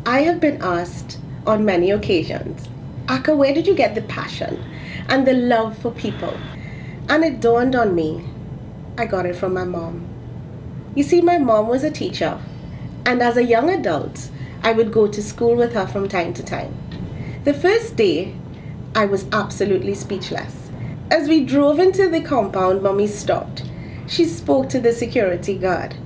I have been asked on many occasions, Akka, where did you get the passion and the love for people? And it dawned on me, I got it from my mom. You see, my mom was a teacher, and as a young adult, I would go to school with her from time to time. The first day, I was absolutely speechless. As we drove into the compound, Mommy stopped. She spoke to the security guard.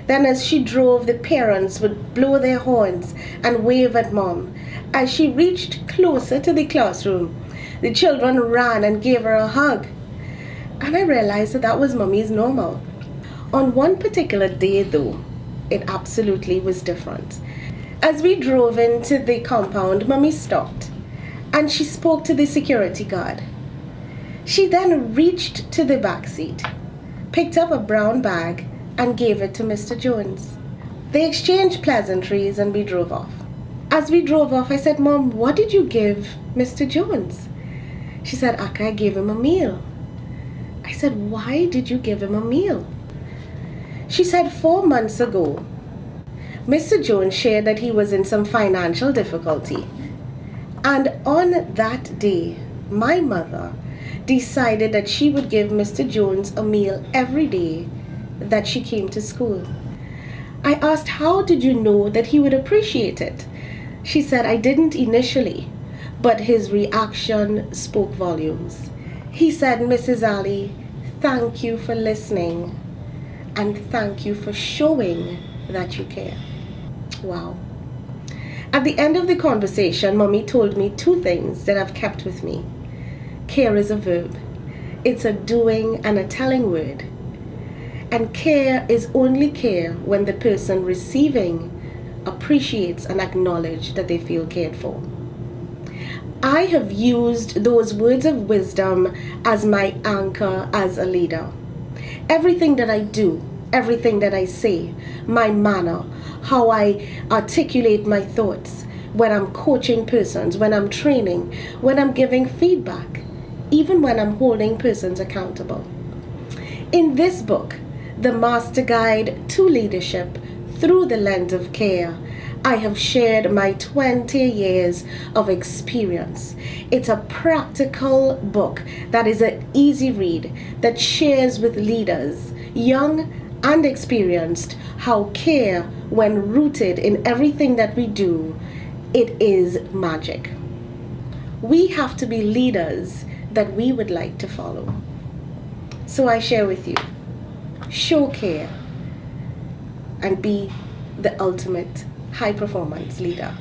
Then as she drove, the parents would blow their horns and wave at Mom. As she reached closer to the classroom, the children ran and gave her a hug. And I realized that was Mommy's normal. On one particular day, though, it absolutely was different. As we drove into the compound, Mommy stopped and she spoke to the security guard. She then reached to the back seat, picked up a brown bag and gave it to Mr. Jones. They exchanged pleasantries and we drove off. As we drove off, I said, Mom, what did you give Mr. Jones? She said, Akka, I gave him a meal. I said, why did you give him a meal? She said, 4 months ago, Mr. Jones shared that he was in some financial difficulty. And on that day, my mother decided that she would give Mr. Jones a meal every day that she came to school. I asked, how did you know that he would appreciate it? She said, I didn't initially, but his reaction spoke volumes. He said, Mrs. Ali, thank you for listening and thank you for showing that you care. Wow. At the end of the conversation, Mommy told me 2 things that I've kept with me. Care is a verb. It's a doing and a telling word. And care is only care when the person receiving appreciates and acknowledges that they feel cared for. I have used those words of wisdom as my anchor as a leader. Everything that I do, everything that I say, my manner, how I articulate my thoughts, when I'm coaching persons, when I'm training, when I'm giving feedback, even when I'm holding persons accountable. In this book, The Master Guide to Leadership Through the Lens of Care, I have shared my 20 years of experience. It's a practical book that is an easy read that shares with leaders, young and experienced, how care, when rooted in everything that we do, it is magic. We have to be leaders that we would like to follow. So I share with you, show care and be the ultimate high performance leader.